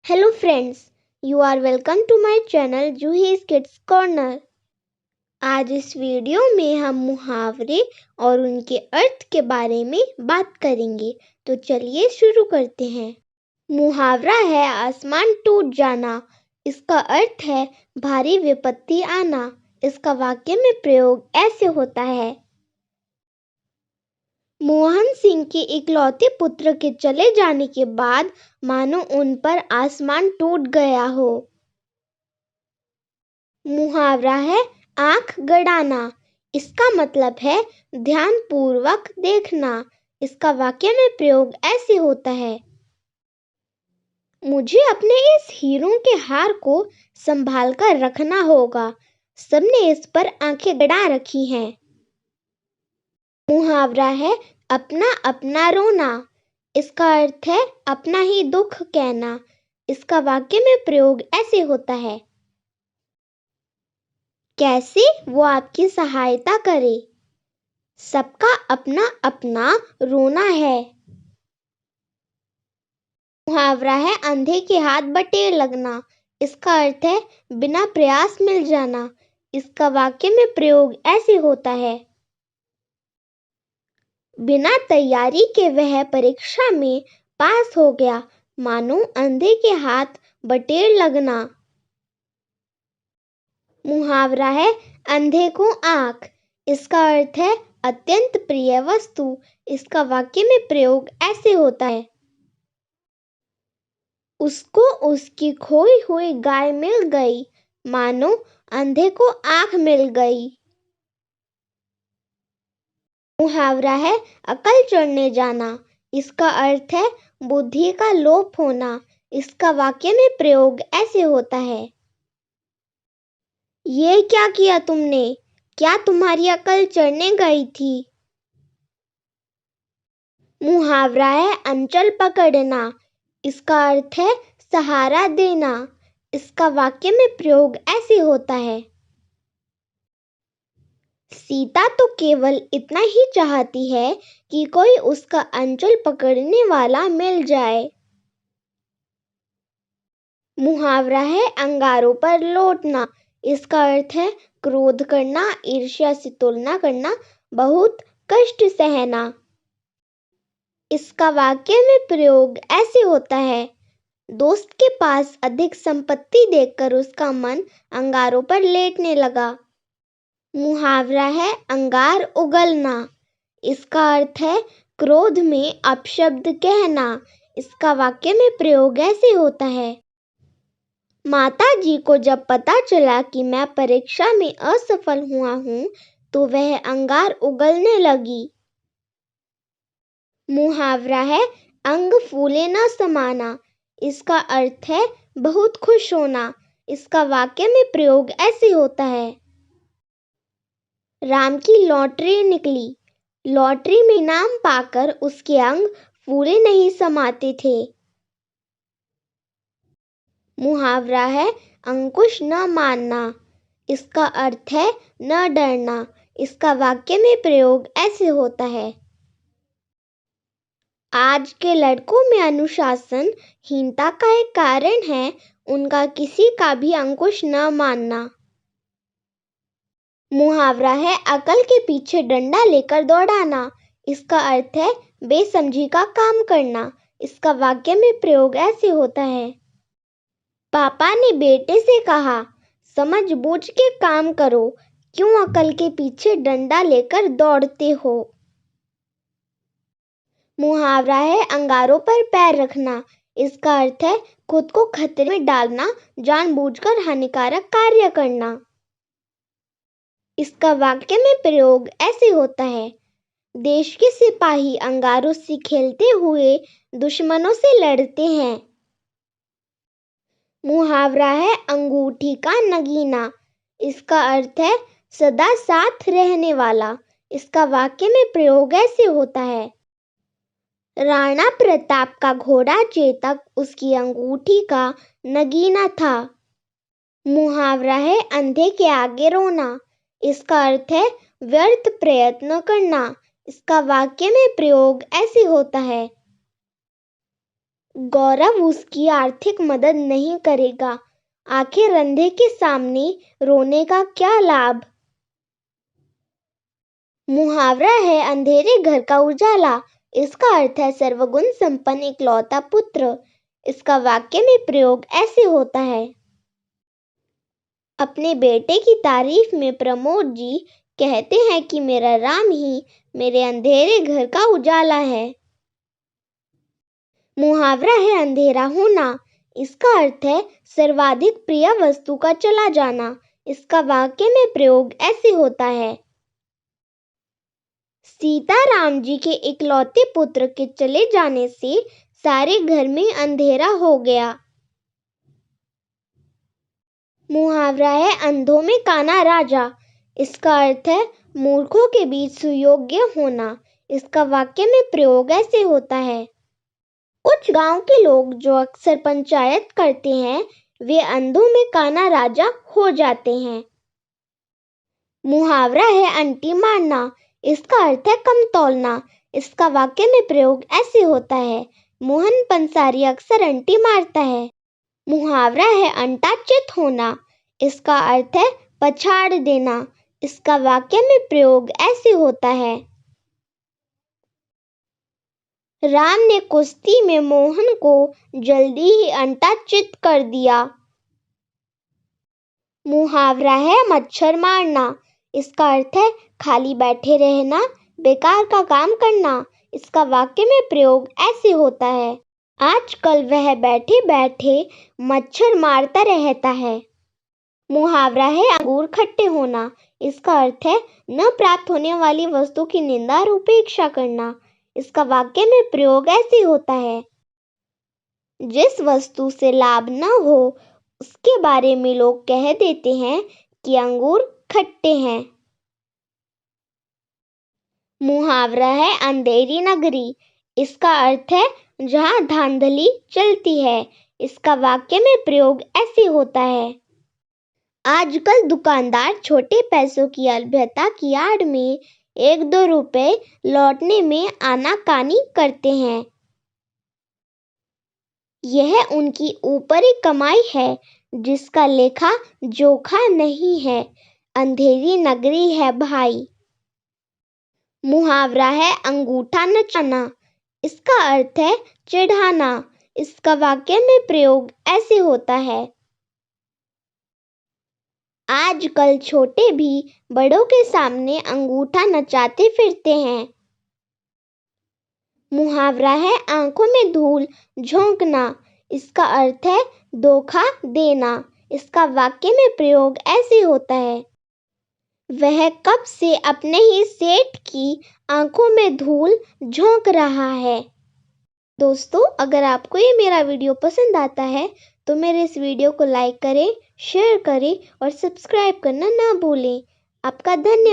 Hello friends, you are welcome to my channel Juhi's Kids Corner। आज इस video में हम मुहावरे और उनके अर्थ के बारे में बात करेंगे। तो चलिए शुरू करते हैं। मुहावरा है आसमान टूट जाना। इसका अर्थ है भारी विपत्ति आना। इसका वाक्य में प्रयोग ऐसे होता है। मोहन सिंह के इकलौते पुत्र के चले जाने के बाद मानो उन पर आसमान टूट गया हो। मुहावरा है आंख गड़ाना। इसका मतलब है ध्यानपूर्वक देखना। इसका वाक्य में प्रयोग ऐसे होता है। मुझे अपने इस हीरों के हार को संभाल कर रखना होगा। सबने इस पर आंखें गड़ा रखी हैं। मुहावरा है अपना अपना रोना। इसका अर्थ है अपना ही दुख कहना। इसका वाक्य में प्रयोग ऐसे होता है। कैसे वो आपकी सहायता करे। सबका अपना अपना रोना है। मुहावरा है अंधे के हाथ बटेर लगना। इसका अर्थ है बिना प्रयास मिल जाना। इसका वाक्य में प्रयोग ऐसे होता है। बिना तैयारी के वह परीक्षा में पास हो गया, मानो अंधे के हाथ बटेर लगना। मुहावरा है अंधे को आंख। इसका अर्थ है अत्यंत प्रिय वस्तु। इसका वाक्य में प्रयोग ऐसे होता है। उसको उसकी खोई हुई गाय मिल गई, मानो अंधे को आंख मिल गई। मुहावरा है अकल चढ़ने जाना। इसका अर्थ है बुद्धि का लोप होना। इसका वाक्य में प्रयोग ऐसे होता है। ये क्या किया तुमने? क्या तुम्हारी अकल चढ़ने गई थी? मुहावरा है अंचल पकड़ना। इसका अर्थ है सहारा देना। इसका वाक्य में प्रयोग ऐसे होता है। सीता तो केवल इतना ही चाहती है कि कोई उसका अंचल पकड़ने वाला मिल जाए। मुहावरा है अंगारों पर लौटना। इसका अर्थ है क्रोध करना, ईर्ष्या से तुलना करना, बहुत कष्ट सहना। इसका वाक्य में प्रयोग ऐसे होता है। दोस्त के पास अधिक संपत्ति देखकर उसका मन अंगारों पर लेटने लगा। मुहावरा है अंगार उगलना। इसका अर्थ है क्रोध में अपशब्द कहना। इसका वाक्य में प्रयोग ऐसे होता है। माता जी को जब पता चला कि मैं परीक्षा में असफल हुआ हूँ, तो वह अंगार उगलने लगी। मुहावरा है अंग फूले न समाना। इसका अर्थ है बहुत खुश होना। इसका वाक्य में प्रयोग ऐसे होता है। राम की लॉटरी निकली। लॉटरी में इनाम पाकर उसके अंग फूले नहीं समाते थे। मुहावरा है अंकुश न मानना। इसका अर्थ है न डरना। इसका वाक्य में प्रयोग ऐसे होता है। आज के लड़कों में अनुशासन हीनता का एक कारण है उनका किसी का भी अंकुश न मानना। मुहावरा है अकल के पीछे डंडा लेकर दौड़ाना। इसका अर्थ है बेसमझी का काम करना। इसका वाक्य में प्रयोग ऐसे होता है। पापा ने बेटे से कहा, समझ बूझ के काम करो, क्यों अकल के पीछे डंडा लेकर दौड़ते हो। मुहावरा है अंगारों पर पैर रखना। इसका अर्थ है खुद को खतरे में डालना, जानबूझकर हानिकारक कार्य करना। इसका वाक्य में प्रयोग ऐसे होता है। देश के सिपाही अंगारों से खेलते हुए दुश्मनों से लड़ते हैं। मुहावरा है अंगूठी का नगीना। इसका अर्थ है सदा साथ रहने वाला। इसका वाक्य में प्रयोग ऐसे होता है। राणा प्रताप का घोड़ा चेतक उसकी अंगूठी का नगीना था। मुहावरा है अंधे के आगे रोना। इसका अर्थ है व्यर्थ प्रयत्न करना। इसका वाक्य में प्रयोग ऐसे होता है। गौरव उसकी आर्थिक मदद नहीं करेगा। आखिर अंधे के सामने रोने का क्या लाभ। मुहावरा है अंधेरे घर का उजाला। इसका अर्थ है सर्वगुण संपन्न इकलौता पुत्र। इसका वाक्य में प्रयोग ऐसे होता है। अपने बेटे की तारीफ में प्रमोद जी कहते हैं कि मेरा राम ही मेरे अंधेरे घर का उजाला है। मुहावरा है अंधेरा होना। इसका अर्थ है सर्वाधिक प्रिय वस्तु का चला जाना। इसका वाक्य में प्रयोग ऐसे होता है। सीता राम जी के इकलौते पुत्र के चले जाने से सारे घर में अंधेरा हो गया। मुहावरा है अंधों में काना राजा। इसका अर्थ है मूर्खों के बीच सुयोग्य होना। इसका वाक्य में प्रयोग ऐसे होता है। कुछ गांव के लोग जो अक्सर पंचायत करते हैं वे अंधों में काना राजा हो जाते हैं। मुहावरा है अंटी मारना। इसका अर्थ है कम तौलना। इसका वाक्य में प्रयोग ऐसे होता है। मोहन पंसारी अक्सर अंटी मारता है। मुहावरा है अंटा चित होना। इसका अर्थ है पछाड़ देना। इसका वाक्य में प्रयोग ऐसे होता है। राम ने कुश्ती में मोहन को जल्दी ही अंटा चित कर दिया। मुहावरा है मच्छर मारना। इसका अर्थ है खाली बैठे रहना, बेकार का काम करना। इसका वाक्य में प्रयोग ऐसे होता है। आजकल वह बैठे बैठे मच्छर मारता रहता है। मुहावरा है अंगूर खट्टे होना। इसका अर्थ है न प्राप्त होने वाली वस्तु की निंदा और उपेक्षा करना। इसका वाक्य में प्रयोग ऐसे होता है। जिस वस्तु से लाभ न हो उसके बारे में लोग कह देते हैं कि अंगूर खट्टे हैं। मुहावरा है अंधेरी नगरी। इसका अर्थ है जहां धांधली चलती है। इसका वाक्य में प्रयोग ऐसे होता है। आजकल दुकानदार छोटे पैसों की अलभ्यता की आड़ में 1-2 रुपए लौटने में आनाकानी करते हैं। यह उनकी ऊपरी कमाई है जिसका लेखा जोखा नहीं है। अंधेरी नगरी है भाई। मुहावरा है अंगूठा नचाना। इसका अर्थ है चिढ़ाना। इसका वाक्य में प्रयोग ऐसे होता है। आजकल छोटे भी बड़ों के सामने अंगूठा नचाते फिरते हैं। मुहावरा है आंखों में धूल झोंकना। इसका अर्थ है धोखा देना। इसका वाक्य में प्रयोग ऐसे होता है। वह कब से अपने ही सेठ की आंखों में धूल झोंक रहा है। दोस्तों, अगर आपको ये मेरा वीडियो पसंद आता है तो मेरे इस वीडियो को लाइक करें, शेयर करें और सब्सक्राइब करना ना भूलें। आपका धन्यवाद।